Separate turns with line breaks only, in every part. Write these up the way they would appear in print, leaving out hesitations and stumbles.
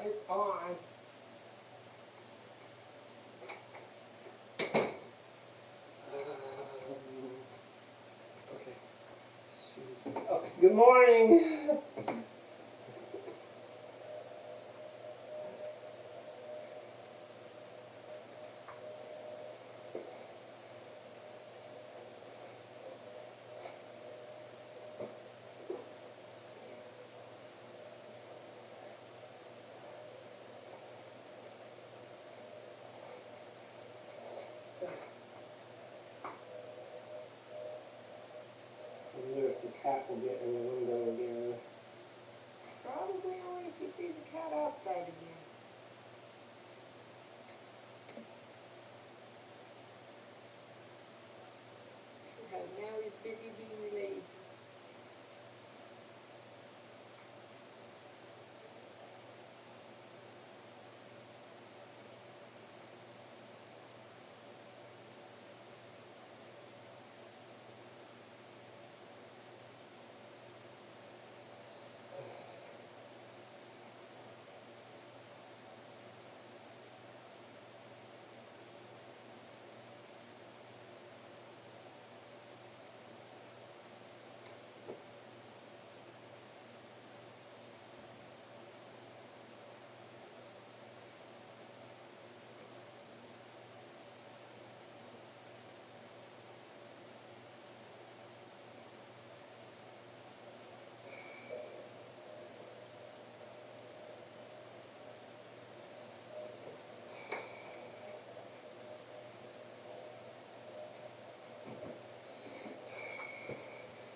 it's on. Okay. Okay. Good morning. I wonder if the cat will get in the window again.
Probably only if he sees a cat outside again. Because now he's busy being lazy.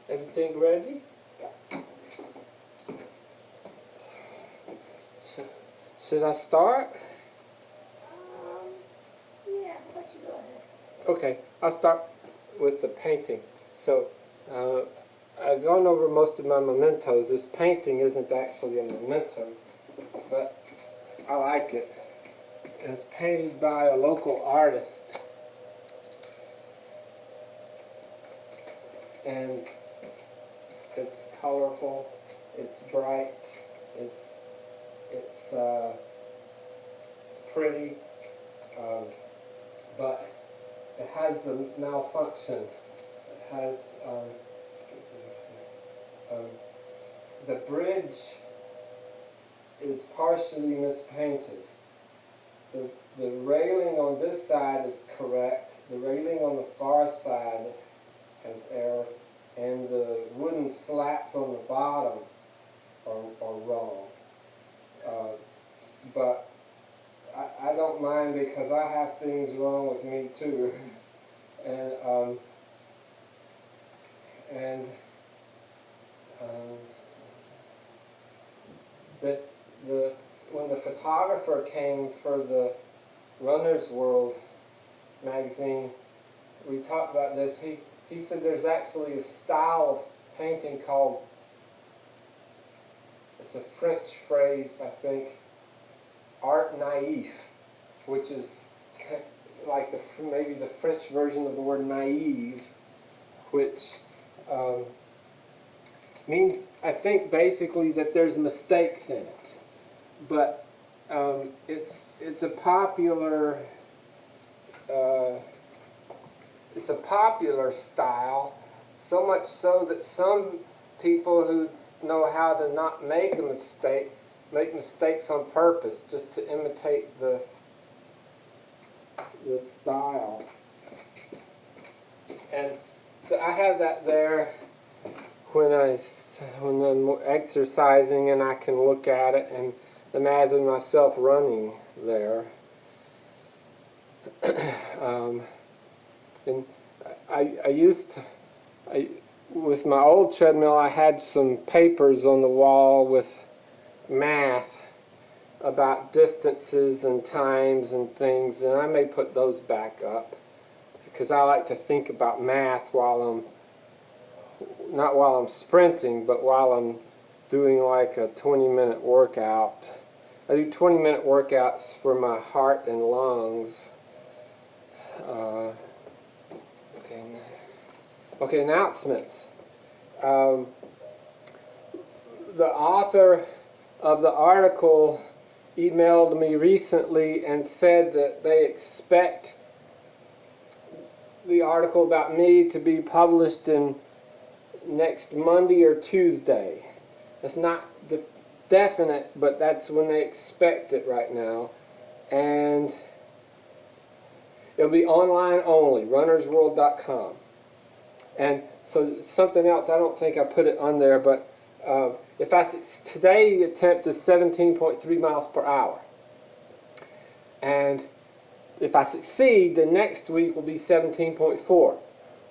Everything ready? Should I start?
Yeah, I'll let you go ahead.
Okay, I'll start with the painting. So, I've gone over most of my mementos. This painting isn't actually a memento, but I like it. It's painted by a local artist. And it's colorful, it's bright, it's pretty, but it has a malfunction. It has the bridge is partially mispainted. The railing on this side is correct. The railing on the far side has error, and the wooden slats on the bottom are wrong. But I don't mind because I have things wrong with me too. When the photographer came for the Runner's World magazine, we talked about this. He said there's actually a style of painting called, it's a French phrase, I think, art naïf, which is like maybe the French version of the word naive, which means, I think, basically that there's mistakes in it. But it's a popular style, so much so that some people who know how to not make a mistake make mistakes on purpose just to imitate the style. And so I have that there when I'm exercising, and I can look at it and imagine myself running there. And with my old treadmill, I had some papers on the wall with math about distances and times and things, and I may put those back up because I like to think about math not while I'm sprinting, but while I'm doing like a 20-minute workout. I do 20-minute workouts for my heart and lungs. Okay, announcements. The author of the article emailed me recently and said that they expect the article about me to be published in next Monday or Tuesday. It's not definite, but that's when they expect it right now. And it'll be online only, runnersworld.com. And so something else, I don't think I put it on there, but today the attempt is 17.3 miles per hour. And if I succeed, the next week will be 17.4.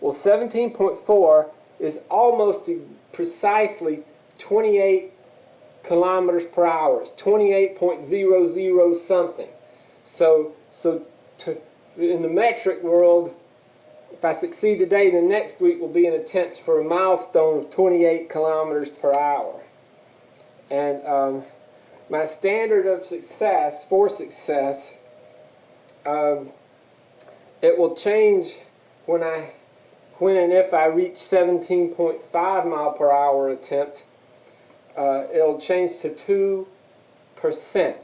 Well, 17.4 is almost precisely 28 kilometers per hour. It's 28.00 something. So in the metric world, if I succeed today, the next week will be an attempt for a milestone of 28 kilometers per hour. And my standard of success, it will change when and if I reach 17.5 mile per hour attempt. It'll change to 2%.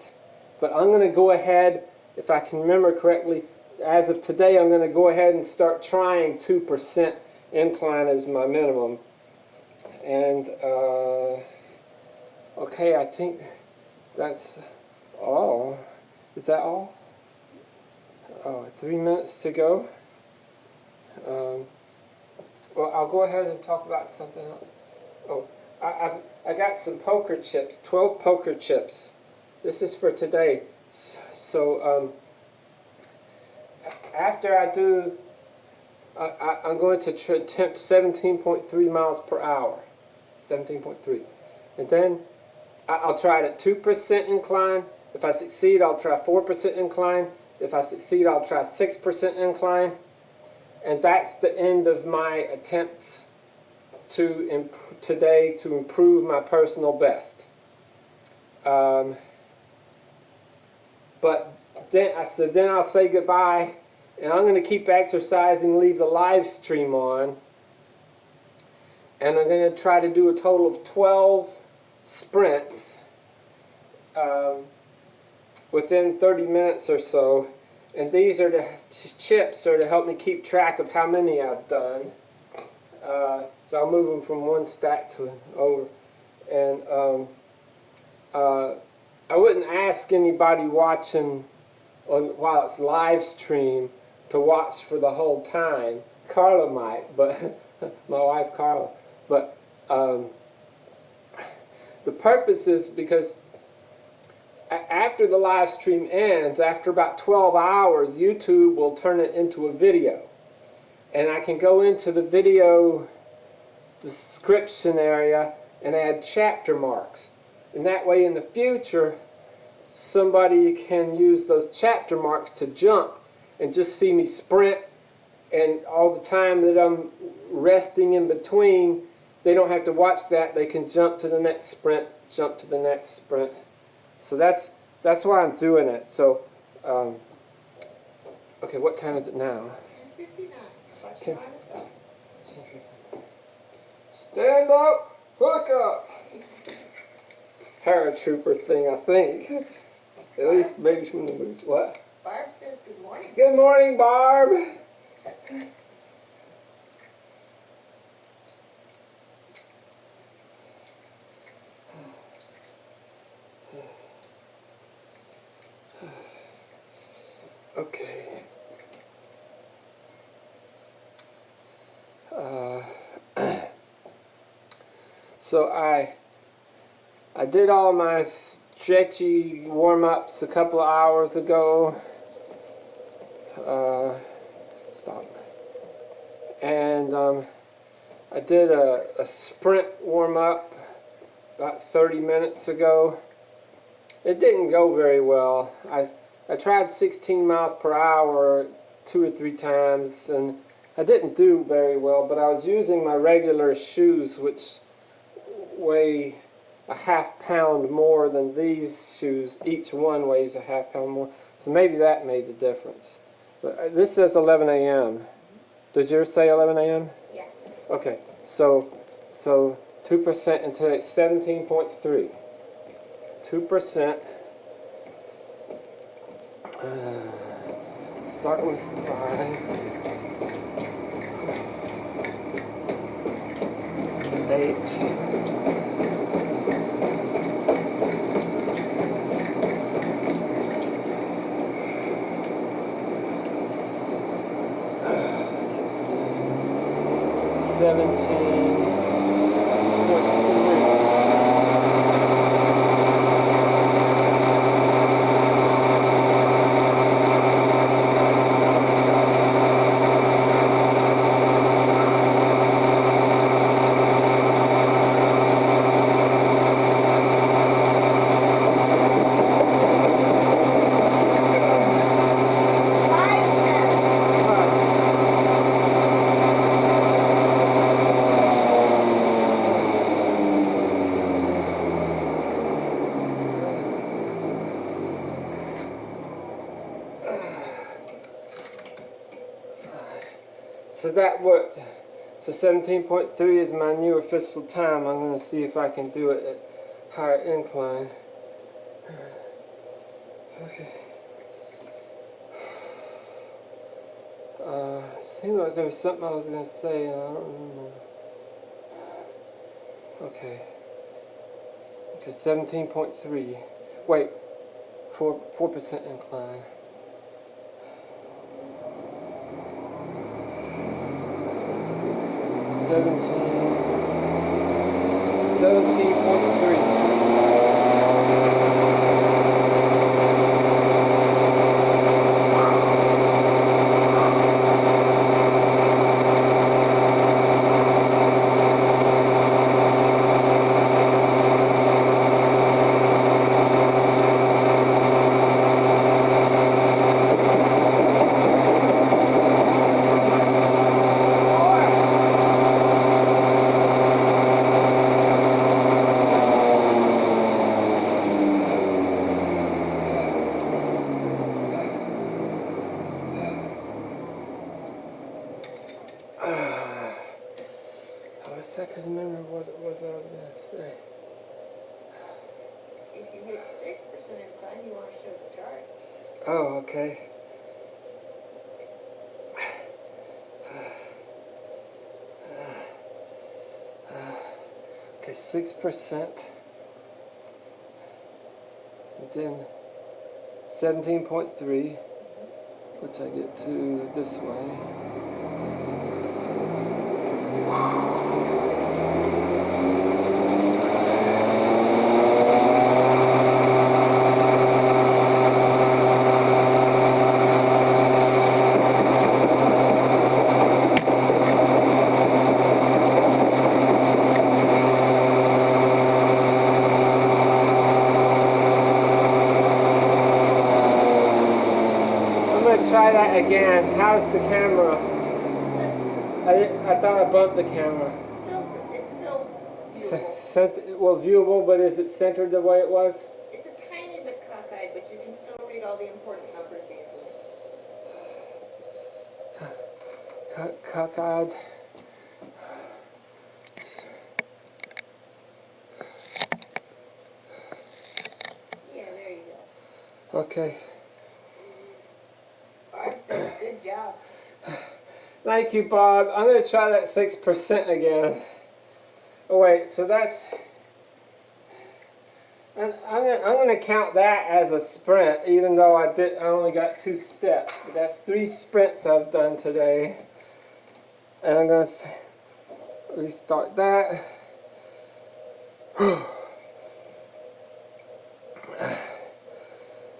But I'm going to go ahead, if I can remember correctly, as of today, I'm going to go ahead and start trying 2% incline as my minimum. And, okay, I think that's all. Is that all? 3 minutes to go. Well, I'll go ahead and talk about something else. Oh, I got some poker chips, 12 poker chips. This is for today. So, after I do, I'm going to attempt 17.3 miles per hour. 17.3. And then I'll try it at 2% incline. If I succeed, I'll try 4% incline. If I succeed, I'll try 6% incline. And that's the end of my attempts today to improve my personal best. But then I'll say goodbye, and I'm going to keep exercising, leave the live stream on, and I'm going to try to do a total of 12 sprints within 30 minutes or so. And these are the chips to help me keep track of how many I've done. So I'll move them from one stack to over. And I wouldn't ask anybody watching while it's live stream to watch for the whole time. Carla might, but my wife Carla. But the purpose is because after the live stream ends, after about 12 hours, YouTube will turn it into a video. And I can go into the video description area and add chapter marks. And that way in the future, somebody can use those chapter marks to jump and just see me sprint, and all the time that I'm resting in between, they don't have to watch that. They can jump to the next sprint, jump to the next sprint. So that's why I'm doing it. So, okay, what time is it now?
10:59.
Okay. Stand up, hook up. Paratrooper thing, I think. At least maybe from the movies. What?
Barb says good morning.
Good morning, Barb. Okay. So I did all my stretchy warm-ups a couple of hours ago. Stop. And I did a sprint warm-up about 30 minutes ago. It didn't go very well. I tried 16 miles per hour 2 or 3 times, and I didn't do very well, but I was using my regular shoes, which weigh a ½ pound more than these shoes. Each one weighs a ½ pound more. So maybe that made the difference. But this says 11 a.m. Does yours say 11 a.m.?
Yeah.
Okay, so 2% until it's 17.3. 2%. Start with 5, 8. So that worked. So 17.3 is my new official time. I'm going to see if I can do it at higher incline. Okay. Seemed like there was something I was going to say and I don't remember. Okay. Okay, 17.3. Wait, 4% incline. 17.3. I could remember what it was I was going to say.
If you hit 6% incline, you want to show the chart.
Oh, okay. Okay, 6%. And then 17.3, which I get to this way. Try that again. How's the camera? I thought I bumped the camera.
It's still viewable.
Viewable, but is it centered the way it was?
It's a tiny bit cockeyed, but you can still read all the important numbers easily.
Cockeyed.
Yeah, there you go.
Okay.
Good job.
Thank you, Bob. I'm going to try that 6% again. Oh, wait, so that's... I'm going to count that as a sprint, even though I only got 2 steps. But that's 3 sprints I've done today. And I'm going to restart that.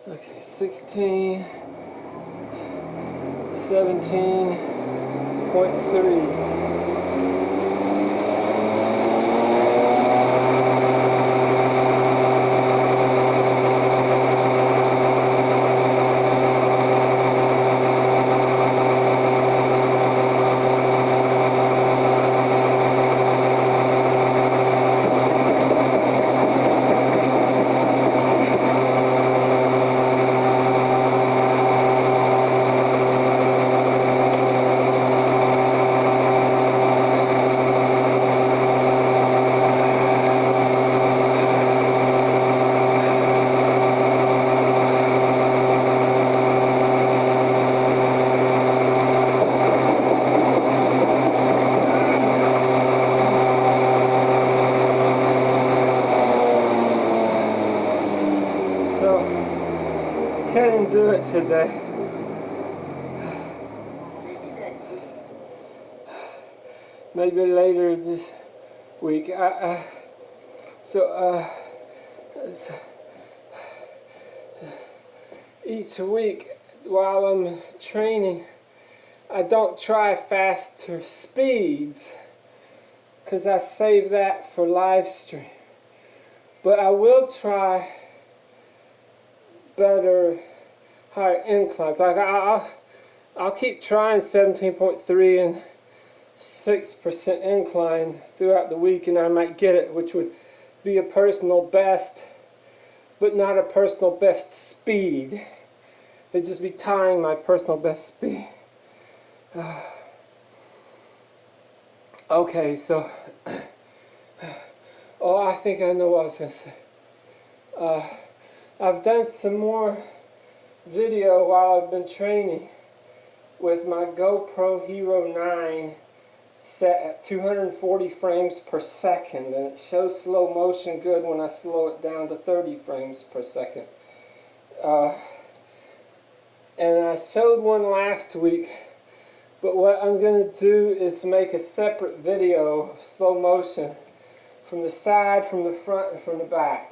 Okay, 16... 17.3. Couldn't do it today.
Maybe next week.
Maybe later this week. So each week while I'm training, I don't try faster speeds because I save that for live stream. But I will try better higher inclines. Like I'll keep trying 17.3 and 6% incline throughout the week, and I might get it, which would be a personal best, but not a personal best speed. It'd just be tying my personal best speed. Okay, so I think I know what I was going to say. I've done some more video while I've been training with my GoPro Hero 9 set at 240 frames per second, and it shows slow motion good when I slow it down to 30 frames per second. And I showed one last week, but what I'm going to do is make a separate video of slow motion from the side, from the front, and from the back.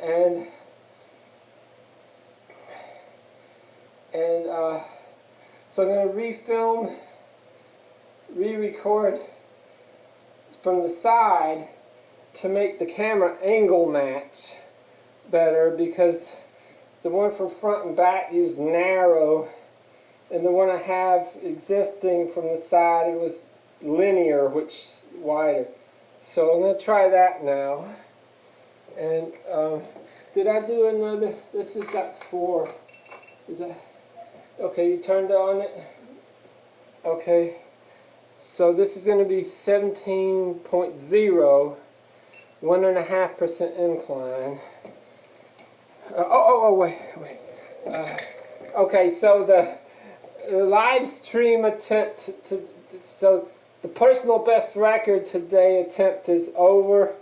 And so I'm going to refilm, re-record from the side to make the camera angle match better, because the one from front and back used narrow, and the one I have existing from the side, it was linear, which is wider. So I'm going to try that now. And did I do another? This has got 4. Is that okay? You turned on it. Okay. So this is going to be 17.0, 1.5% incline. Wait. Okay, so the live stream attempt so the personal best record today attempt is over.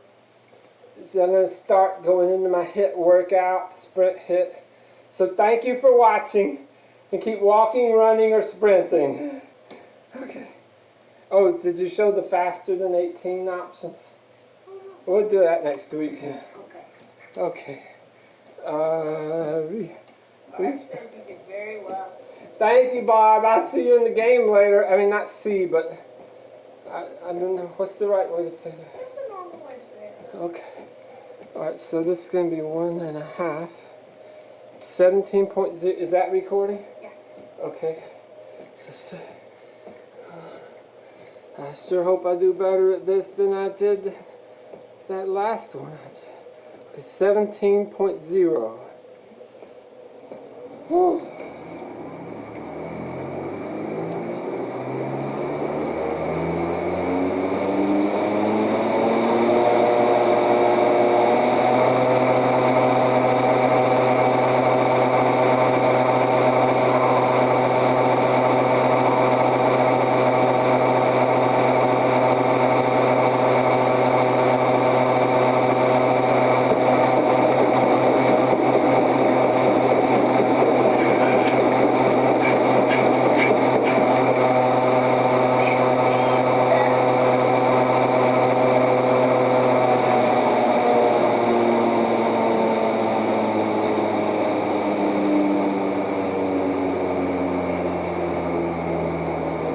So I'm going to start going into my HIIT workout, Sprint-HIIT. So thank you for watching, and keep walking, running, or sprinting. Okay. Oh, did you show the faster than 18 options? We'll do that next week.
Okay.
Okay.
Barb says you did very well.
Thank you, Barb. I'll see you in the game later. I mean, not see, but I don't know. What's the right way to say that?
That's the normal way to say it.
Okay. Alright, so this is going to be 1.5. 17.0. Is that recording?
Yeah.
Okay. So, I sure hope I do better at this than I did that last one. Okay, 17.0. Whew.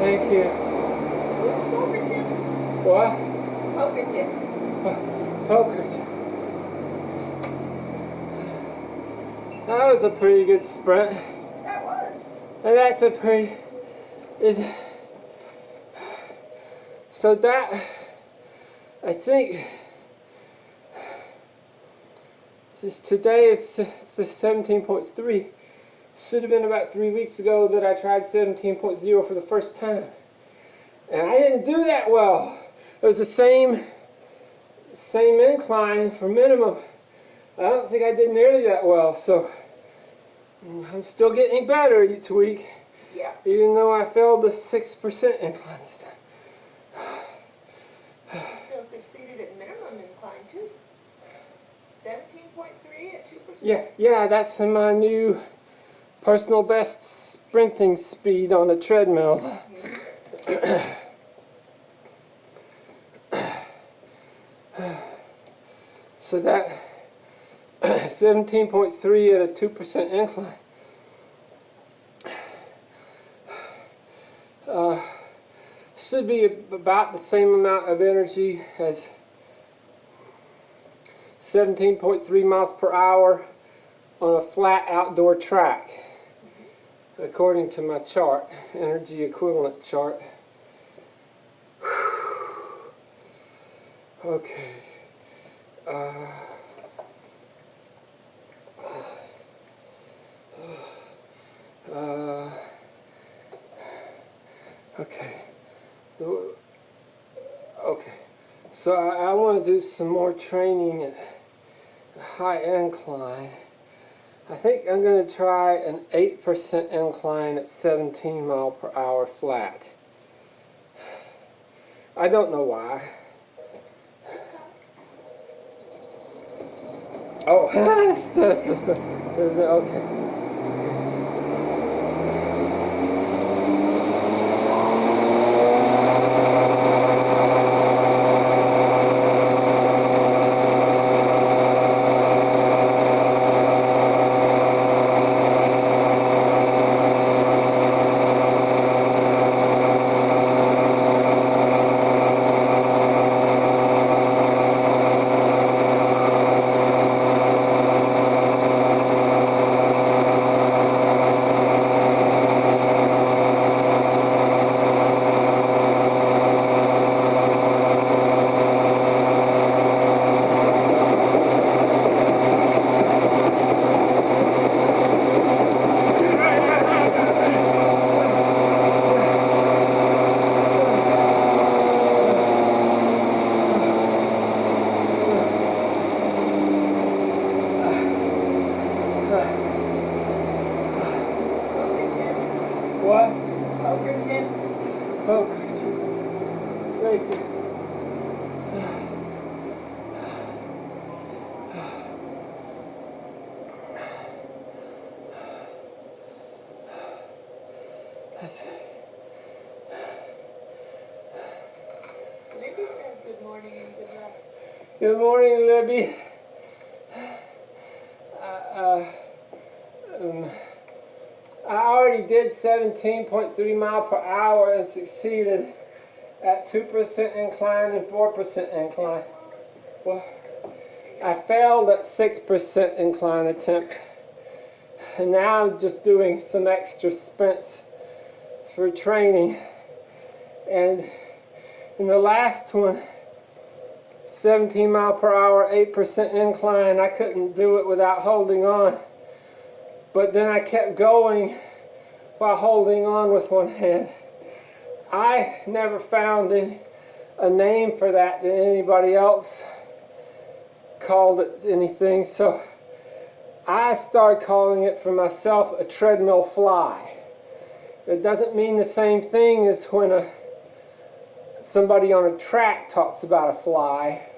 Thank you.
Poker chip.
What?
Poker chip.
Poker chip. That was a pretty good sprint.
That was.
And that's a pretty... So that, I think, today is the 17.3. Should have been about 3 weeks ago that I tried 17.0 for the first time. And I didn't do that well. It was the same incline for minimum. I don't think I did nearly that well, so I'm still getting better each week.
Yeah.
Even though I failed the 6% incline this time.
You still succeeded at minimum incline too. 17.3 at 2%?
Yeah, that's my new personal best sprinting speed on the treadmill. So that 17.3 at a 2% incline. Should be about the same amount of energy as 17.3 miles per hour on a flat outdoor track, according to my chart, energy equivalent chart. Okay. Okay. Okay. So I want to do some more training at high incline. I think I'm going to try an 8% incline at 17 mile per hour flat. I don't know why. Oh, okay. What?
Overton.
Oh, thank you.
Libby says good morning and good luck.
Good morning, Libby. I already did 17.3 mile per hour and succeeded at 2% incline and 4% incline. Well, I failed at 6% incline attempt. And now I'm just doing some extra sprints for training. And in the last one, 17 mile per hour, 8% incline, I couldn't do it without holding on. But then I kept going while holding on with one hand. I never found a name for that anybody else called it anything, so I started calling it for myself a treadmill fly. It doesn't mean the same thing as when somebody on a track talks about a fly.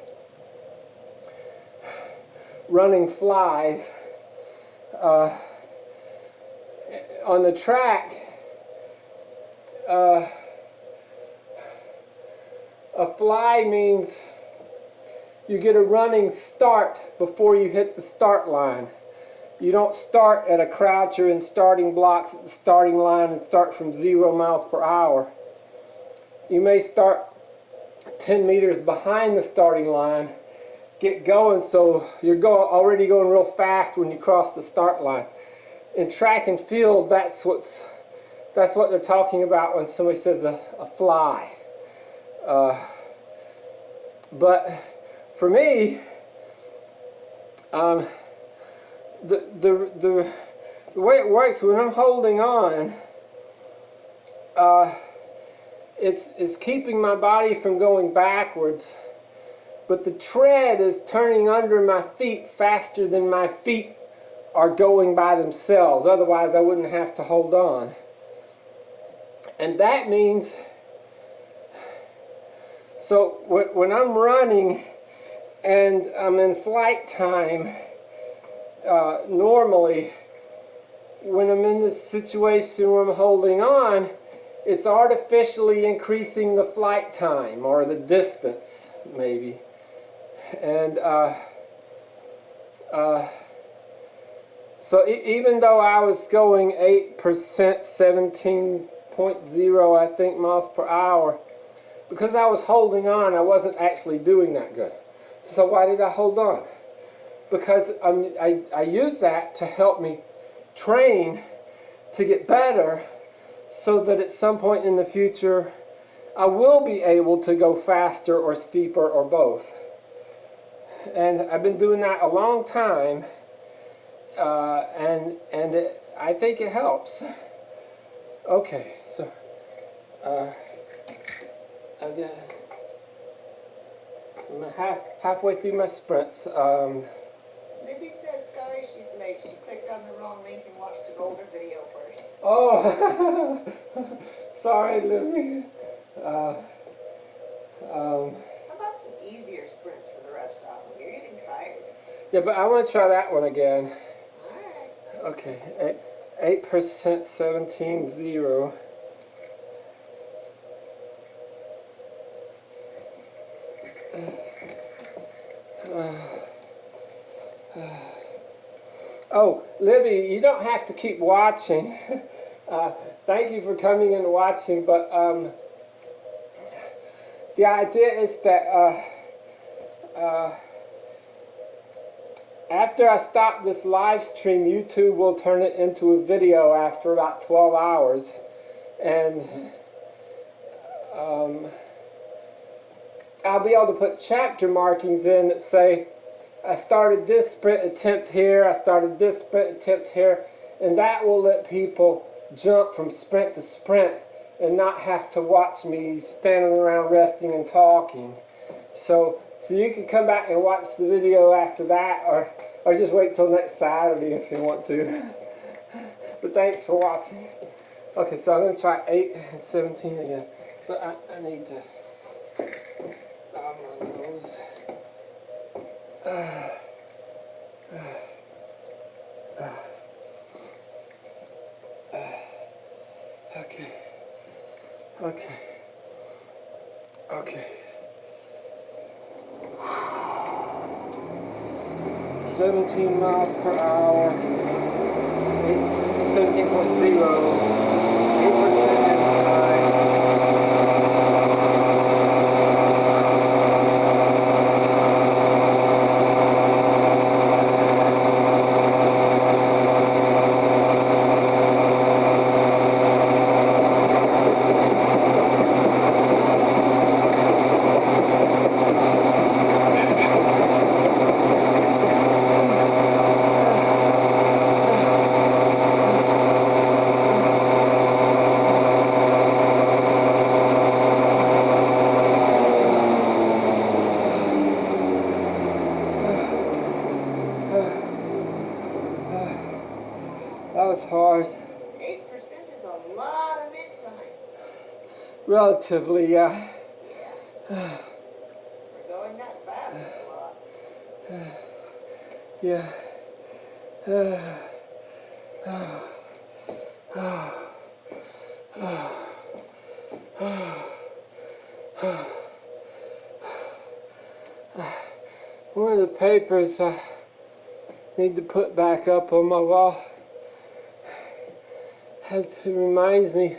Running flies. On the track, a fly means you get a running start before you hit the start line. You don't start at a crouch or in starting blocks at the starting line and start from 0 miles per hour. You may start 10 meters behind the starting line, get going, so you're already going real fast when you cross the start line. In track and field, that's what they're talking about when somebody says a fly. But for me, the way it works when I'm holding on, it's keeping my body from going backwards, but the tread is turning under my feet faster than my feet are going by themselves. Otherwise I wouldn't have to hold on. And that means, so when I'm running and I'm in flight time. Normally, when I'm in this situation where I'm holding on, it's artificially increasing the flight time or the distance, maybe. And so even though I was going 8%, 17.0, I think, miles per hour, because I was holding on, I wasn't actually doing that good. So why did I hold on? Because I use that to help me train to get better, so that at some point in the future I will be able to go faster or steeper or both. And I've been doing that a long time, and I think it helps. Okay, so I'm halfway through my sprints.
Libby says sorry she's late. She clicked on the wrong link and watched an older video first.
Oh, sorry, Libby.
How about some easier sprints for the rest of them? You're getting tired.
Yeah, but I want to try that one again.
Alright.
Okay, 8%, 17.0. Oh, Libby, you don't have to keep watching. Thank you for coming and watching, but the idea is that after I stop this live stream, YouTube will turn it into a video after about 12 hours. And I'll be able to put chapter markings in that say, I started this sprint attempt here, I started this sprint attempt here, and that will let people jump from sprint to sprint and not have to watch me standing around resting and talking. So you can come back and watch the video after that, or just wait till next Saturday if you want to. But thanks for watching. Okay, so I'm going to try 8 and 17 again. But I need to my nose. Okay. 17 miles per hour, 17.0, 8% incline. That was hard.
8% is a lot of incline.
Relatively, yeah.
For going that fast, it's a lot.
Yeah. One of the papers I need to put back up on my wall, it reminds me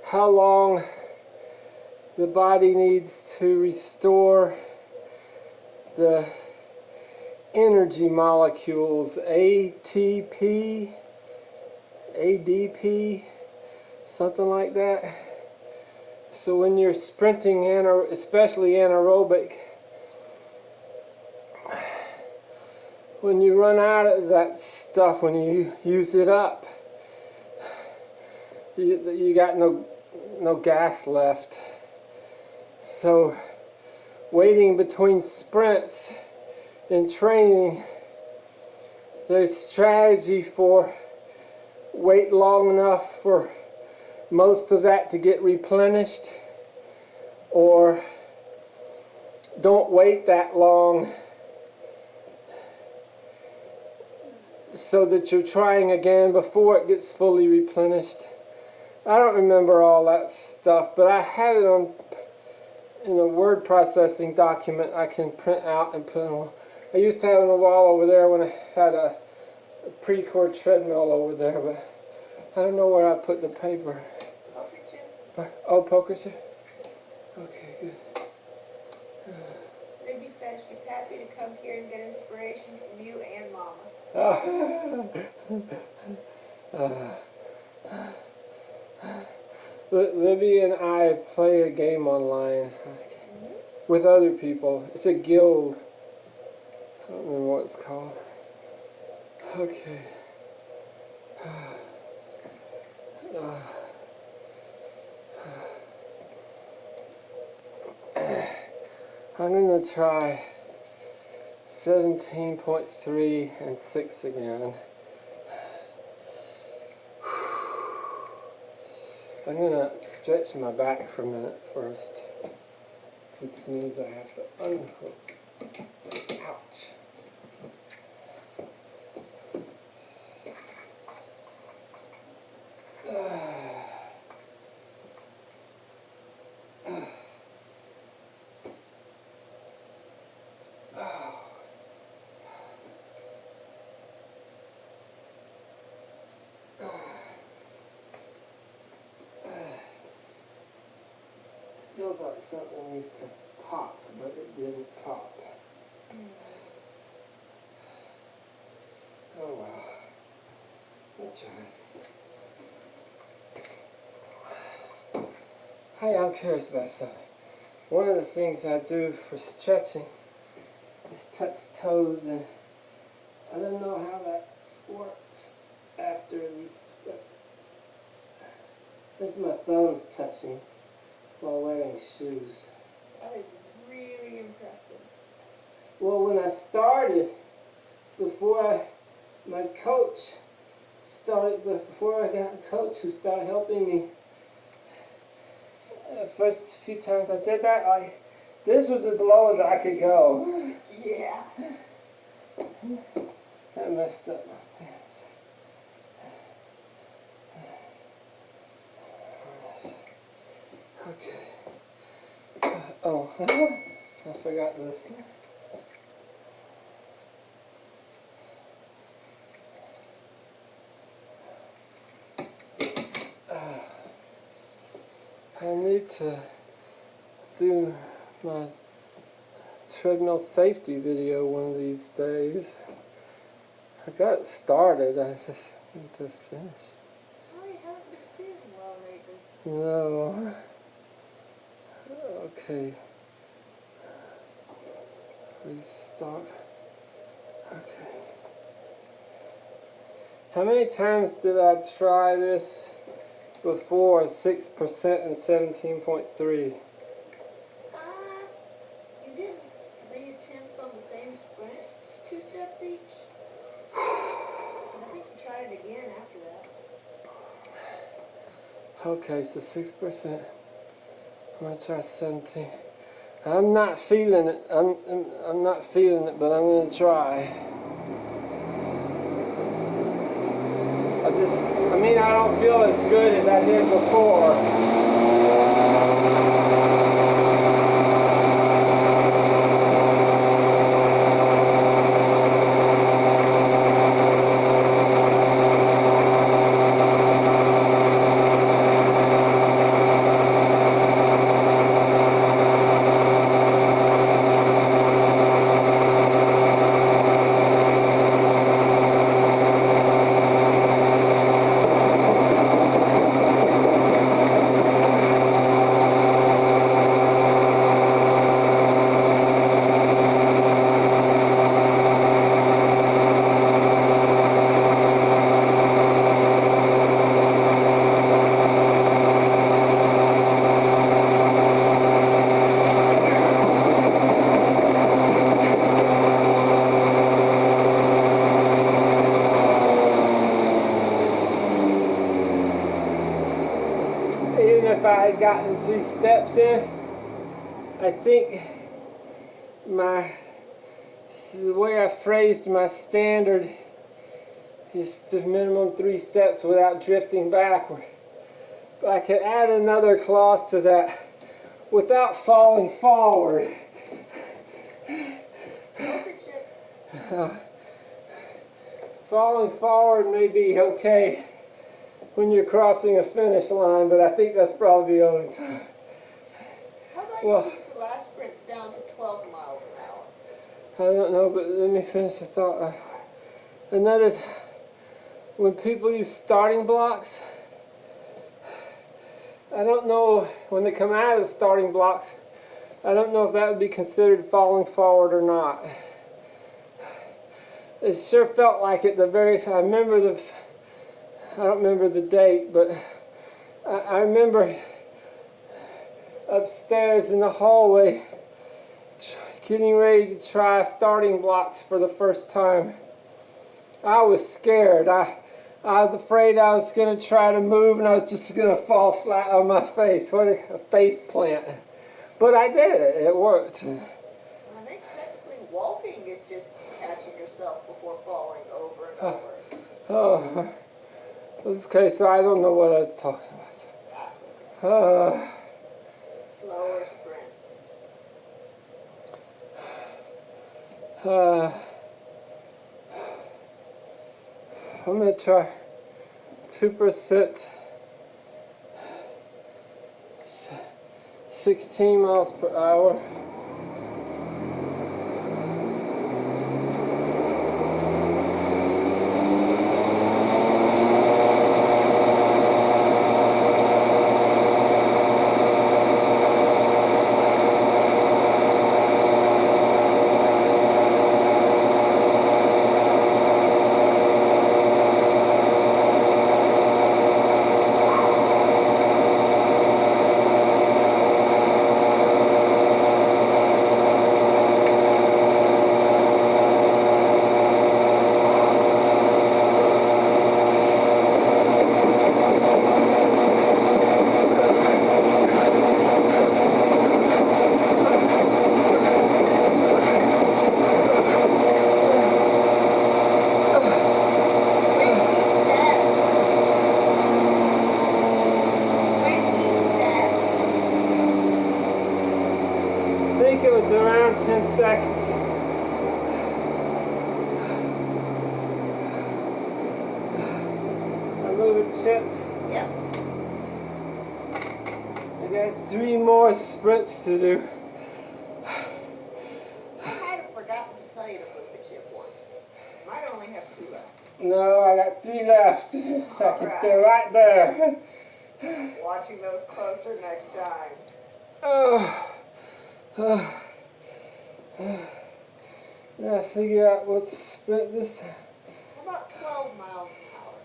how long the body needs to restore the energy molecules, ATP, ADP, something like that. So when you're sprinting, especially anaerobic, when you run out of that stuff, when you use it up, you got no gas left. So waiting between sprints and training, there's strategy for wait long enough for most of that to get replenished, or don't wait that long so that you're trying again before it gets fully replenished. I don't remember all that stuff, but I have it in a word processing document I can print out and put on. I used to have it on the wall over there when I had a pre-cord treadmill over there, but I don't know where I put the paper.
Poker chip.
Oh, poker chip? Okay, good.
Libby says she's happy to come here and get inspiration from you and Mama.
Libby and I play a game online with other people. It's a guild. I don't remember what it's called. Okay. I'm going to try 17.3 and 6 again. I'm going to stretch my back for a minute first, which means I have to unhook. Ouch. Feels like something needs to pop, but it didn't pop. Oh well. We'll try. Hey, I'm curious about something. One of the things I do for stretching is touch toes, and I don't know how that works after these sprints. There's my thumbs touching while wearing shoes.
That is really impressive.
Well, when I started, before I got a coach who started helping me, the first few times I did that, this was as low as I could go.
Yeah.
That messed up my pants. Okay. Oh, I forgot this. I need to do my treadmill safety video one of these days. I got it started, I just need to finish.
Oh, you haven't been feeling well lately.
No. Okay. Restart. Okay. How many times did I try this before 6% and 17.3?
You did 3 attempts on the same sprint, 2 steps each. And I think you tried it again after that.
Okay, so 6%. I'm gonna try 17. I'm not feeling it. I'm not feeling it, but I'm gonna try. I don't feel as good as I did before. Even if I had gotten 3 steps in, I think the way I phrased my standard is the minimum 3 steps without drifting backward. But I could add another clause to that without falling forward. Falling forward may be okay when you're crossing a finish line, but I think that's probably the only time.
How about you keep the last sprints down to 12 miles an hour?
I don't know, but let me finish the thought. When people use starting blocks, I don't know, when they come out of the starting blocks, I don't know if that would be considered falling forward or not. It sure felt like it I don't remember the date, but I remember upstairs in the hallway getting ready to try starting blocks for the first time. I was scared. I was afraid I was going to try to move and I was just going to fall flat on my face. What a face plant. But I did it. It worked.
I think technically walking is just catching yourself before falling over and over.
Okay, so I don't know what I was talking about.
Slower sprints.
I'm going to try 2%, 16 miles per hour. I think it was around 10 seconds. I move a chip.
Yep.
I got 3 more sprints to do.
I might have forgotten to tell you to move the chip once. Might only have 2 left.
No, I got 3 left. Seconds. They're right there.
Watching those closer next time.
Now figure out what to sprint this time.
How about 12 miles an hour?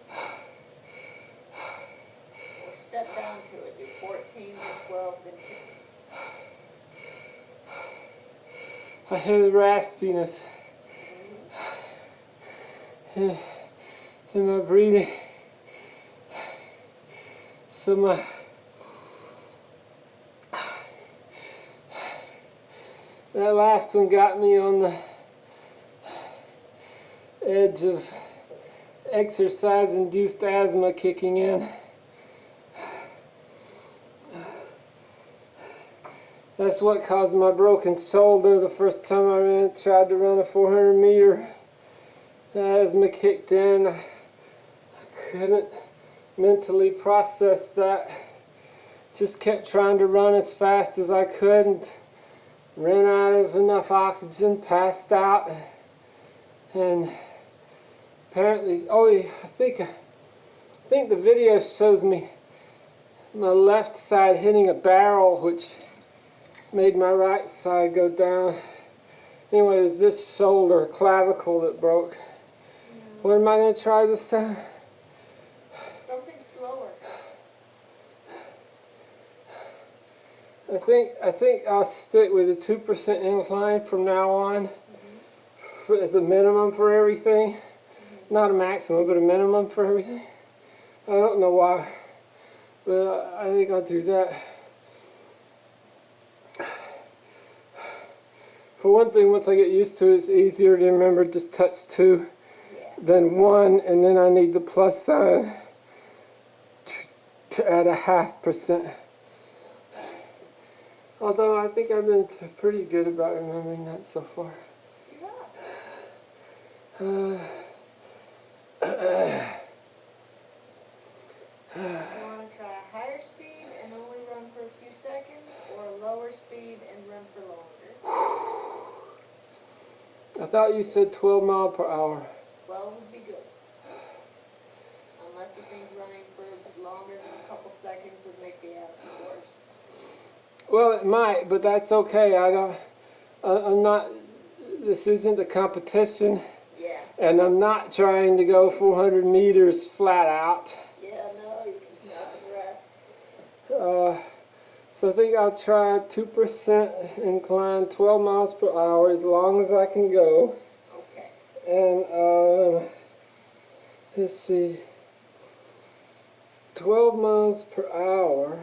Or step down to it. Do 14, then 12, then 10.
I hear the raspiness in my breathing. So that last one got me on the edge of exercise-induced asthma kicking in. That's what caused my broken shoulder the first time I tried to run a 400 meter. The asthma kicked in. I couldn't mentally process that. Just kept trying to run as fast as I could and ran out of enough oxygen, passed out, and apparently, I think the video shows me my left side hitting a barrel, which made my right side go down. Anyway, it was this shoulder, clavicle that broke. What am I going to try this time?
Something slower.
I think I'll stick with a 2% incline from now on as a minimum for everything. Not a maximum, but a minimum for everything. I don't know why, but I think I'll do that. For one thing, once I get used to it, it's easier to remember just touch 2 than 1, and then I need the plus sign to add a 0.5%. Although I think I've been pretty good about remembering that so far.
You want to try a higher speed and only run for a few seconds, or a lower speed and run for longer?
I thought you said 12 miles per hour.
12 would be good. Unless you think running for longer than a couple seconds would make the accident worse.
Well, it might, but that's okay. I'm not, this isn't a competition,
Yeah.
and I'm not trying to go 400 meters flat out.
Yeah, no, you can rest.
So I think I'll try 2% incline, 12 miles per hour, as long as I can go.
Okay.
And let's see, 12 miles per hour.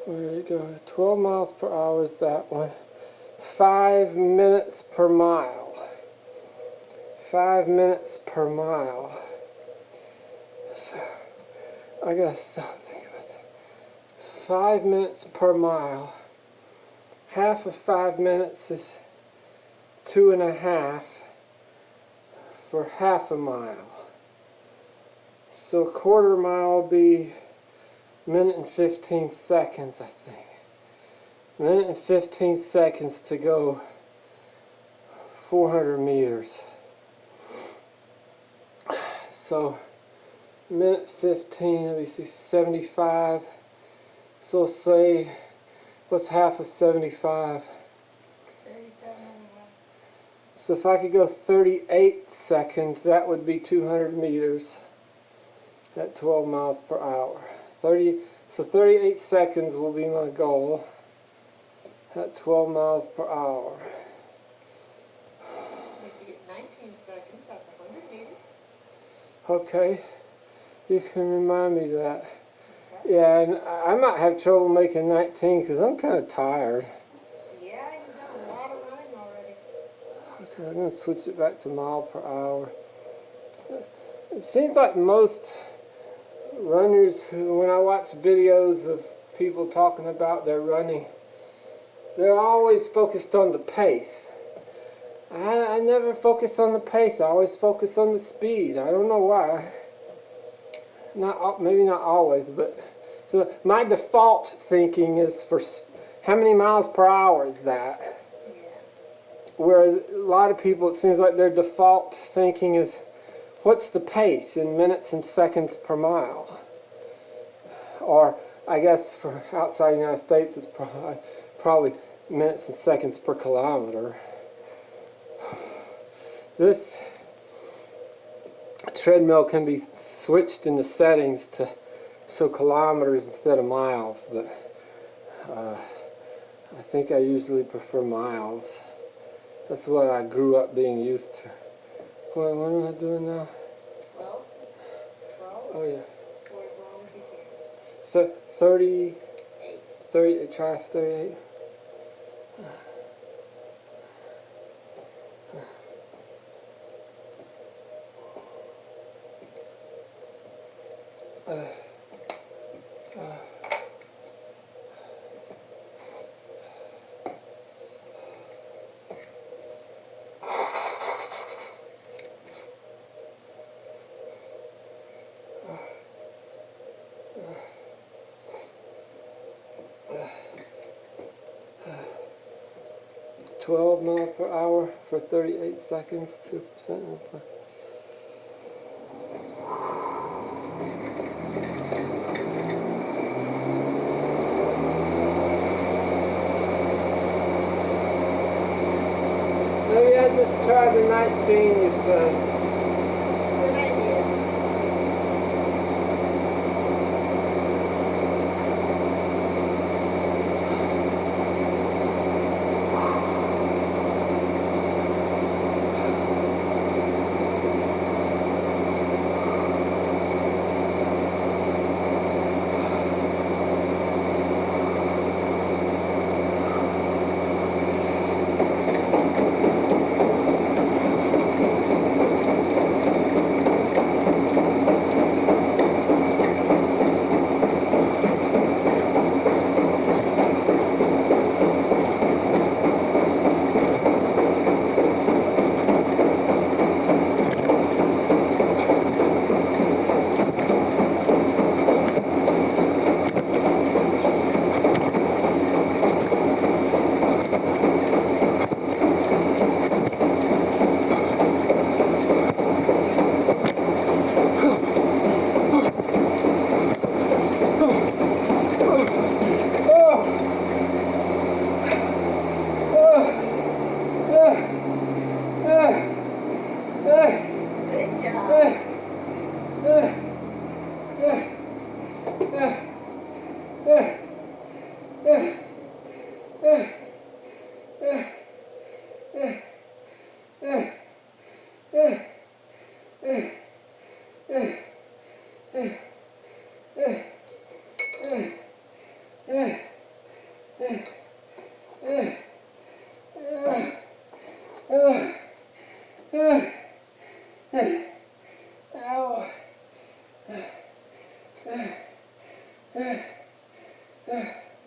Where you go? 12 miles per hour is that one. 5 minutes per mile. 5 minutes per mile. So I gotta stop thinking about that. 5 minutes per mile. Half of 5 minutes is 2.5 for half a mile. So a quarter mile will be a minute and 15 seconds, I think. A minute and 15 seconds to go 400 meters. So, minute 15, let me see, 75. So say, what's half of 75?
37.5.
So if I could go 38 seconds, that would be 200 meters at 12 miles per hour. So 38 seconds will be my goal at 12 miles per hour.
If you get 19 seconds, that's 100 meters.
Okay, you can remind me of that.
Okay.
Yeah, and I might have trouble making 19 because I'm kind of tired.
Yeah, you've done a lot of running already.
Okay, I'm going to switch it back to mile per hour. It seems like most runners, when I watch videos of people talking about their running, they're always focused on the pace. I never focus on the pace. I always focus on the speed. I don't know why. Maybe not always, but so my default thinking is for how many miles per hour is that?
Yeah.
Where a lot of people, it seems like their default thinking is, what's the pace in minutes and seconds per mile? Or I guess for outside the United States, it's probably minutes and seconds per kilometer. This treadmill can be switched in the settings to show kilometers instead of miles, but I think I usually prefer miles. That's what I grew up being used to. What am I doing now?
12.
Oh yeah.
For as long as you can.
So 30,
8.
try 38. $12 miles per hour for 38 seconds, 2% in the plan. Maybe I just tried the 19 you said.
Good idea.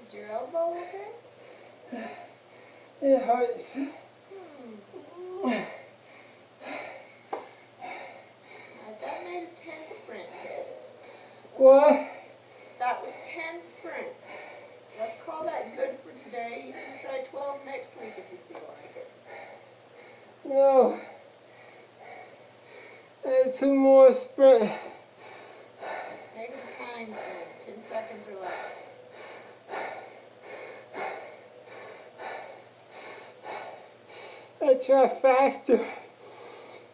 Is your elbow okay?
It hurts.
That made a 10 sprint hit.
What?
That was 10 sprints. Let's call that good for today. You can try 12 next week if you feel like it.
No. And 2 more sprint.
Make them timed then. 10 seconds or less.
I try faster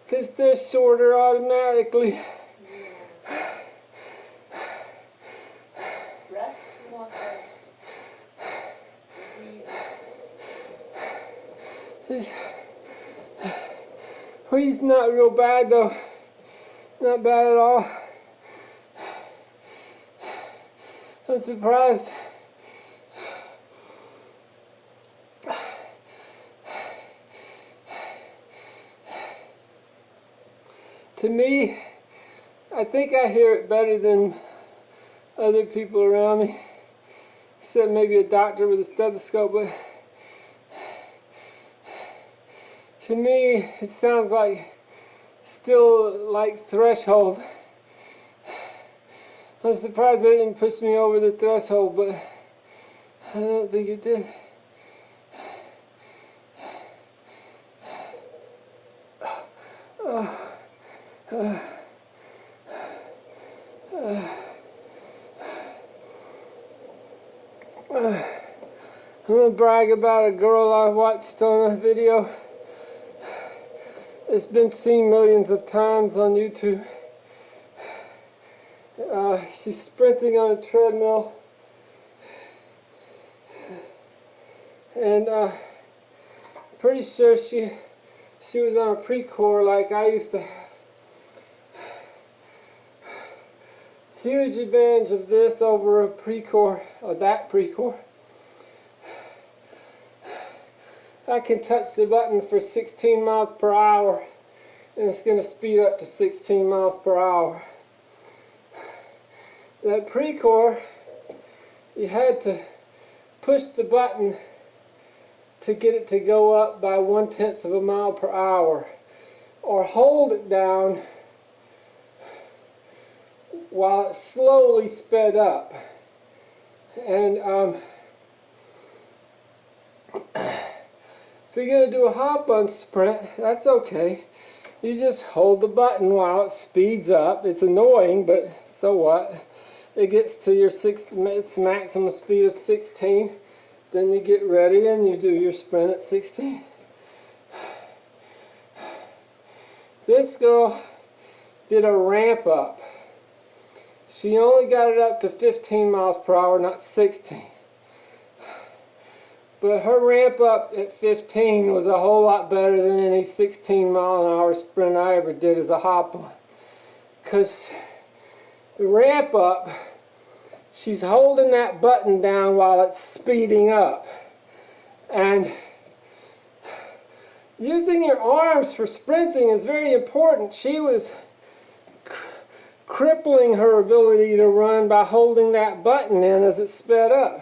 because they're shorter automatically.
Yeah. Rest some more first. It's easy.
He's not real bad though. Not bad at all. I'm surprised. To me, I think I hear it better than other people around me. Except maybe a doctor with a stethoscope, but to me it sounds like still like threshold. I'm surprised they didn't push me over the threshold, but I don't think it did. I'm going to brag about a girl I watched on a video. It's been seen millions of times on YouTube. She's sprinting on a treadmill. And pretty sure she was on a pre-core like I used to have. Huge advantage of this over a pre-core, or that pre-core. I can touch the button for 16 miles per hour and it's going to speed up to 16 miles per hour. That pre-core, you had to push the button to get it to go up by 1/10 of a mile per hour, or hold it down while it slowly sped up. And if you're going to do a hop on sprint, that's okay. You just hold the button while it speeds up. It's annoying, but so what? It gets to your maximum speed of 16. Then you get ready and you do your sprint at 16. This girl did a ramp up. She only got it up to 15 miles per hour, not 16. But her ramp up at 15 was a whole lot better than any 16 mile an hour sprint I ever did as a hop on. Because the ramp up, she's holding that button down while it's speeding up. And using your arms for sprinting is very important. She was crippling her ability to run by holding that button in as it sped up.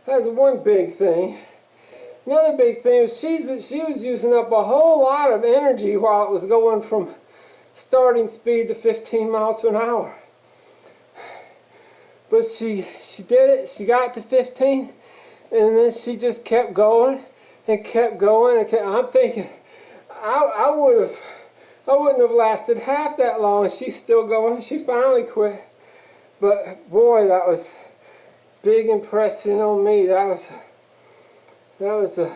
That's one big thing. Another big thing was she was using up a whole lot of energy while it was going from starting speed to 15 miles an hour. But she did it, she got to 15, and then she just kept going and kept going. And I'm thinking, I wouldn't have lasted half that long, and she's still going. She finally quit. But boy, that was big impression on me. That was an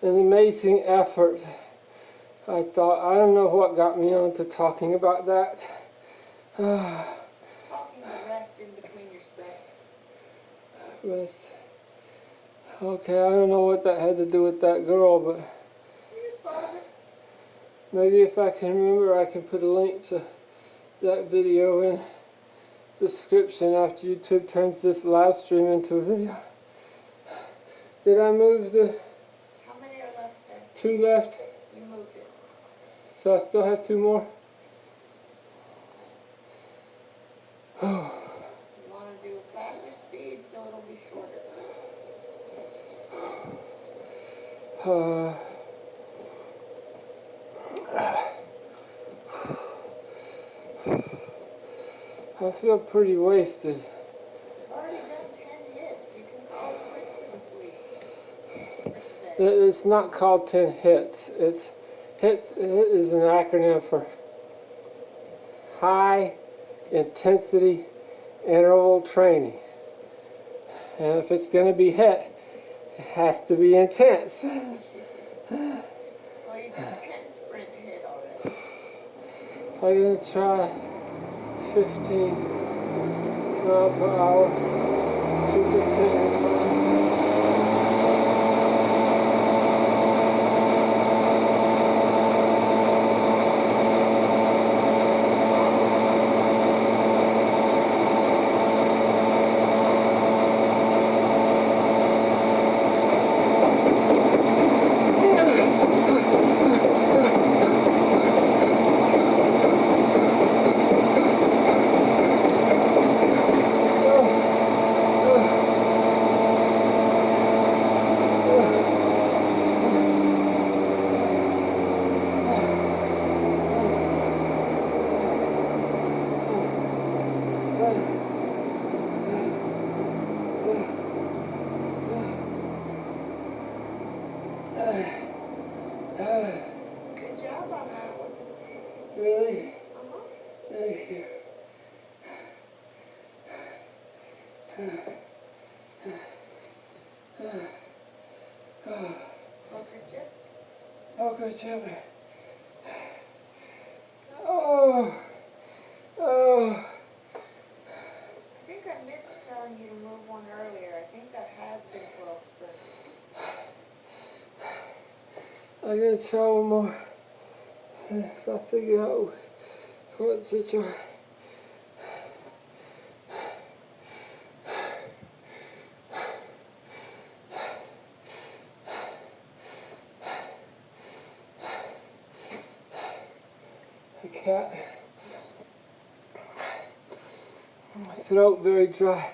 amazing effort. I thought, I don't know what got me on to talking about that.
Talking
rest. Okay, I don't know what that had to do with that girl, but
You just followed it.
maybe if I can remember, I can put a link to that video in the description after YouTube turns this live stream into a video. Did I move the
How many are left there?
2 left?
You moved it.
So I still have 2 more?
You want to do a faster speed so it'll be shorter. I feel pretty wasted. You've already done 10 hits. You can call it quits for this week. For today.
It's not called 10 hits. HIT is an acronym for high intensity interval training. And if it's going to be HIT, it has to be intense.
Well, you did 10 Sprint-HIIT already.
I'm going to try 15 miles per hour, 2% incline.
Good job on that one.
Really?
Uh-huh.
Thank you.
Poker chip.
Okay, Jimmy. Oh.
I think I missed telling you to move one earlier. I think that has been 12 sprints.
I gotta try one more. If I figure out what to try. A cat. My throat very dry.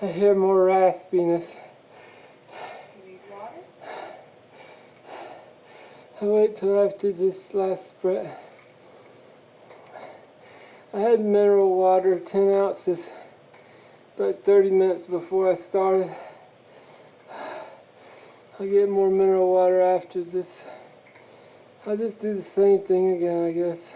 I hear more raspiness.
You need water?
I wait till after this last sprint. I had mineral water, 10 ounces, about 30 minutes before I started. I'll get more mineral water after this. I'll just do the same thing again, I guess.